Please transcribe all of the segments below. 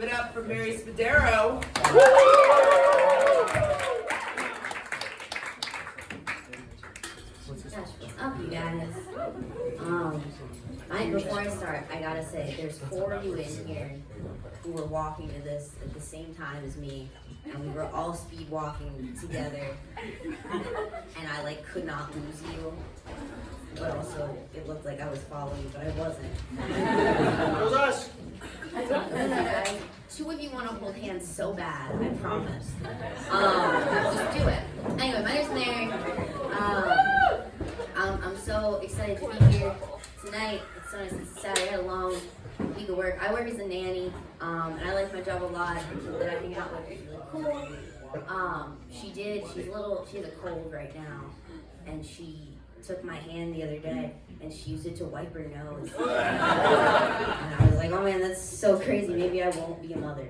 Give it up for Mary Spadero. Gosh, what's up, you guys? Before I start, I gotta say, there's 4 of you in here who were walking to this at the same time as me, and we were all speed walking together, and I could not lose you, but also it looked like I was following you, but I wasn't. It was us. Guys, 2 of you want to hold hands so bad, I promise. Just do it. Anyway, my name's Mary. I'm so excited to be here tonight. It's so nice. It's Saturday. I had a long week of work. I work as a nanny, and I like my job a lot. People that I hang out with is really cool. She has a cold right now, and she took my hand the other day, and she used it to wipe her nose. And I was like, oh man, that's so crazy. Maybe I won't be a mother.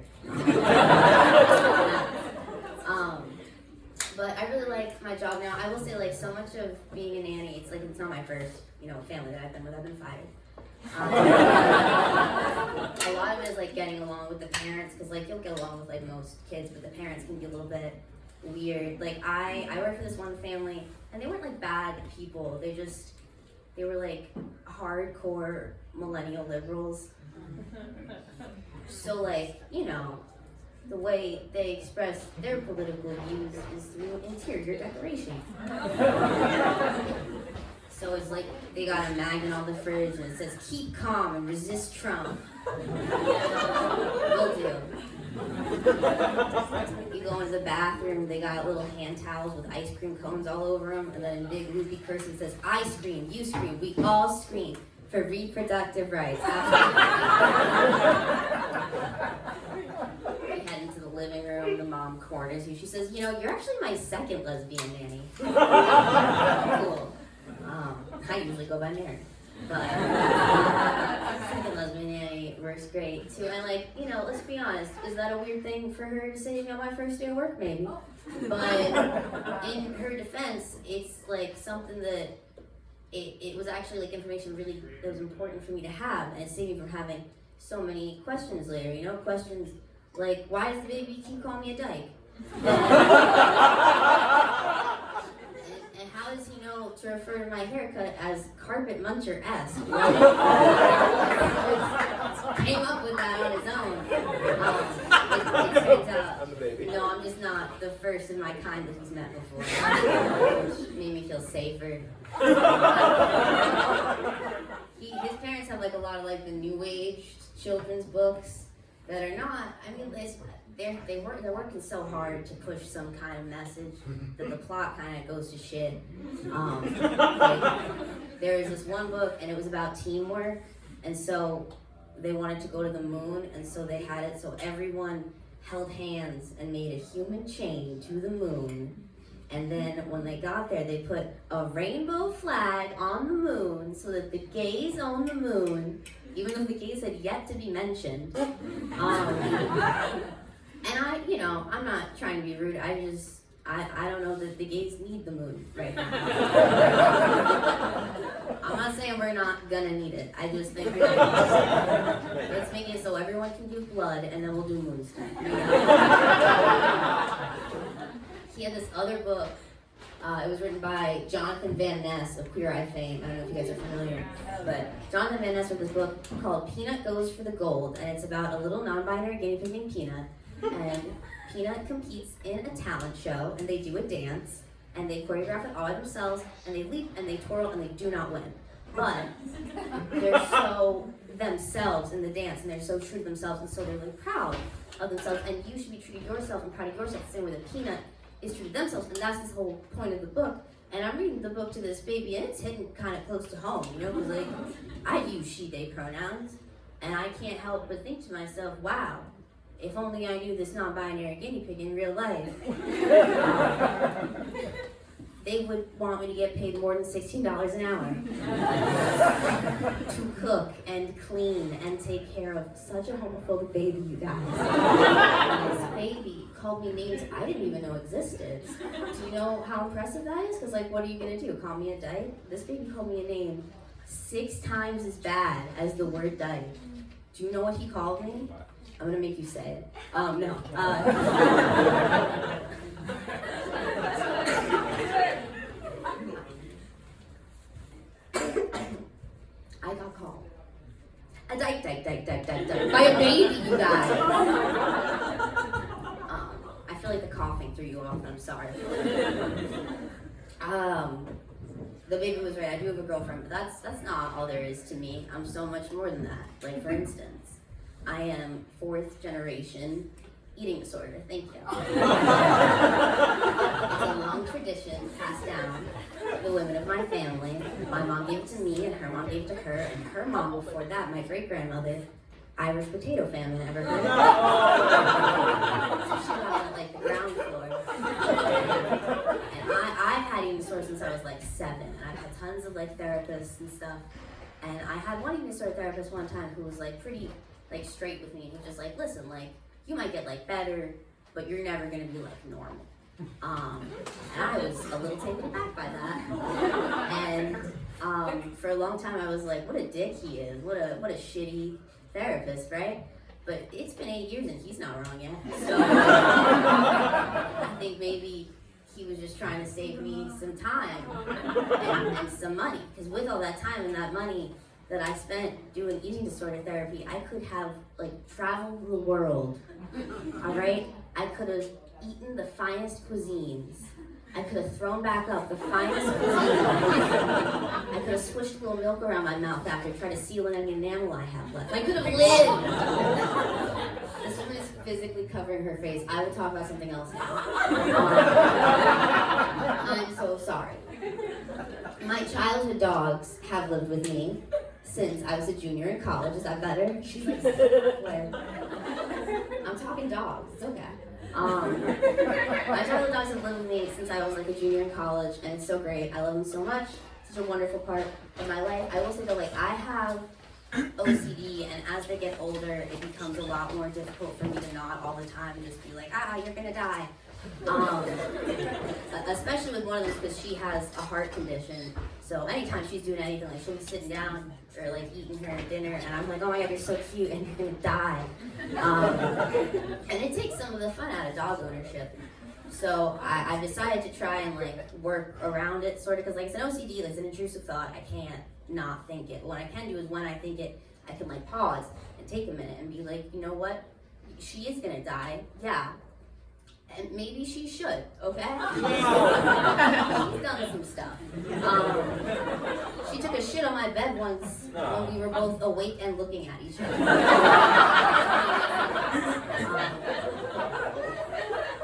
But I really like my job now. I will say, so much of being a nanny, it's not my first, family that I've been with. I've been 5. A lot of it is getting along with the parents, because you'll get along with most kids, but the parents can be a little bit weird. I worked for this one family, and they weren't bad people. They were hardcore millennial liberals. So the way they express their political views is through interior decoration. So it's they got a magnet on the fridge and it says, "Keep calm and resist Trump." Will do. You go into the bathroom, they got little hand towels with ice cream cones all over them, and then in big loopy cursive says, "I scream, you scream, we all scream for reproductive rights." We head into the living room, the mom corners you. She says, "You're actually my second lesbian nanny." Cool. I usually go by Mary, but second lesbian nanny works great too. And let's be honest, is that a weird thing for her to say on my first day of work? Maybe. But in her defense, it's something that it was actually information really that was important for me to have, and it saved me from having so many questions later. Questions like, why does the baby keep calling me a dyke? And how does he know to refer to my haircut as carpet muncher-esque? Came up with that on his own. It turns out, I'm the baby. no, I'm just not the first of my kind that he's met before, which made me feel safer. His parents have a lot of the new age children's books that are not, they're working so hard to push some kind of message that the plot kind of goes to shit. There was this one book, and it was about teamwork, and so they wanted to go to the moon, and so they had it so everyone held hands and made a human chain to the moon. And then when they got there, they put a rainbow flag on the moon so that the gays own the moon, even though the gays had yet to be mentioned. And I'm not trying to be rude. I don't know that the gays need the moon right now. I'm not saying we're not gonna need it. I just think let's make it so everyone can do blood, and then we'll do moon stuff. He had this other book. It was written by Jonathan Van Ness of Queer Eye fame. I don't know if you guys are familiar, but Jonathan Van Ness wrote this book called Peanut Goes for the Gold, and it's about a little non-binary guinea pig named Peanut. And Peanut competes in a talent show, and they do a dance, and they choreograph it all by themselves, and they leap, and they twirl, and they do not win. But they're so themselves in the dance, and they're so true to themselves, and so they're proud of themselves, and you should be true to yourself and proud of yourself the same way that Peanut is true to themselves, and that's the whole point of the book. And I'm reading the book to this baby, and it's hitting kind of close to home, because I use she/they pronouns, and I can't help but think to myself, wow, if only I knew this non-binary guinea pig in real life, they would want me to get paid more than $16 an hour to cook and clean and take care of such a homophobic baby, you guys. This baby called me names I didn't even know existed. Do you know how impressive that is? Because what are you gonna do? Call me a dyke? This baby called me a name 6 times as bad as the word dyke. Do you know what he called me? I'm gonna make you say it. No. I got called. A dyke, by a baby, you guys. I feel like the coughing threw you off, and I'm sorry. The baby was right. I do have a girlfriend, but that's not all there is to me. I'm so much more than that. Like, for instance, I am 4th generation eating disorder. Thank you. It's a long tradition passed down the women of my family. My mom gave it to me, and her mom gave it to her, and her mom before that, my great-grandmother, Irish potato famine. Ever heard of it? So she got on like the ground floor. And I've had eating disorder since I was like 7. And I've had tons of like therapists and stuff. And I had one eating disorder therapist one time who was like pretty like straight with me. He was just like, listen, like you might get like better, but you're never gonna be like normal. And I was a little taken aback by that. And for a long time I was like, what a dick he is. What a shitty therapist, right? But it's been 8 years and he's not wrong yet. So I think maybe he was just trying to save me some time and some money. Because with all that time and that money that I spent doing eating disorder therapy, I could have like traveled the world. All right? I could have eaten the finest cuisines. I could have thrown back up the finest cuisines. I could have swished a little milk around my mouth after trying to seal in any enamel I have left. I could have lived. This woman is physically covering her face. I will talk about something else now. I'm so sorry. My childhood dogs have lived with me since I was a junior in college. Is that better? She's like, where? I'm talking dogs. It's okay. My childhood dogs have lived with me since I was like a junior in college, and it's so great. I love them so much. Such a wonderful part of my life. I will say though, like I have OCD, and as they get older, it becomes a lot more difficult for me to not all the time and just be like, you're gonna die. Especially with one of them because she has a heart condition. So anytime she's doing anything, like she'll be sitting down or like eating her dinner, and I'm like, oh my god, you're so cute, and you're gonna die. And it takes some of the fun out of dog ownership. So I decided to try and like work around it, sort of, because like it's an OCD, like it's an intrusive thought. I can't not think it. What I can do is when I think it, I can like pause and take a minute and be like, you know what? She is gonna die. Yeah. And maybe she should, okay? She's done some stuff. She took a shit on my bed once when we were both awake and looking at each other.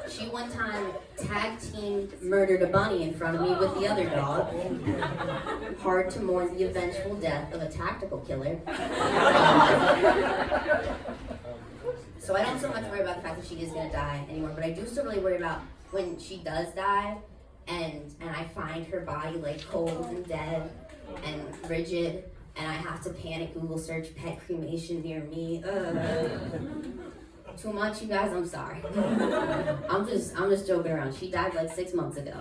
She one time tag-teamed murdered a bunny in front of me with the other dog. Hard to mourn the eventual death of a tactical killer. So I don't so much worry about the fact that she is gonna die anymore, but I do still really worry about when she does die and I find her body like cold and dead and rigid, and I have to panic Google search pet cremation near me. Too much, you guys, I'm sorry. I'm just joking around. She died like 6 months ago.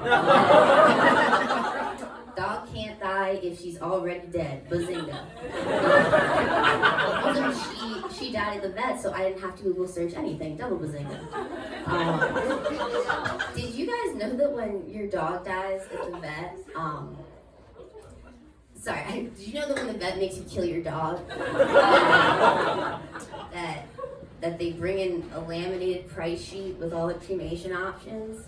Dog can't die if she's already dead. Bazinga. Also, she died at the vet, so I didn't have to Google search anything. Double bazinga. Did you guys know that when your dog dies at the vet, did you know that when the vet makes you kill your dog, that they bring in a laminated price sheet with all the cremation options,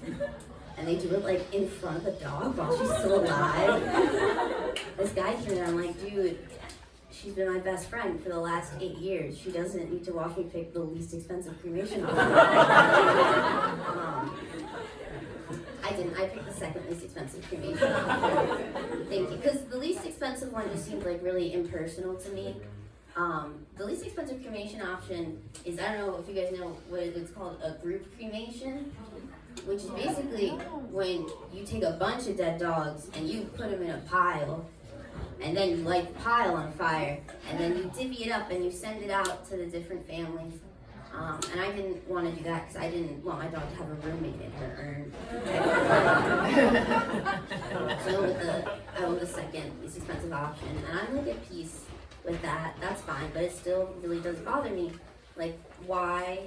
and they do it like in front of the dog while she's still alive? This guy came in, I'm like, dude, she's been my best friend for the last 8 years. She doesn't need to watch me pick the least expensive cremation option. I didn't. I picked the second least expensive cremation option. Thank you. Because the least expensive one just seemed like really impersonal to me. The least expensive cremation option is, I don't know if you guys know what it's called, a group cremation, which is basically when you take a bunch of dead dogs and you put them in a pile, and then you light the pile on fire, and then you divvy it up and you send it out to the different families. And I didn't want to do that because I didn't want my dog to have a roommate in her urn. So I went with the second least expensive option, and I'm like at peace with that. That's fine, but it still really does bother me Like, why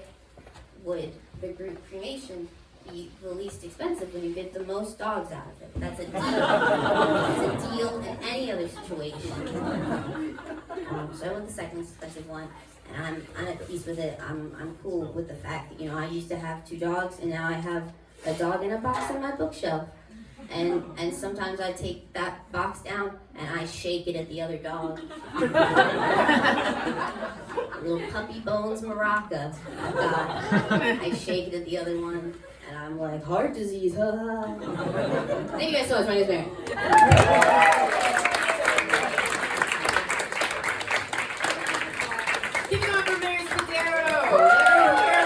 would the group cremation be the least expensive when you get the most dogs out of it? That's a deal. That's a deal in any other situation. So I went the second expensive one, and I'm at peace with it. I'm cool with the fact that, I used to have 2 dogs, and now I have a dog in a box on my bookshelf. And sometimes I take that box down and I shake it at the other dog. Little puppy bones maraca I've got. I shake it at the other one, and I'm like, heart disease, ha ha. Thank you guys so much. My name is Mary.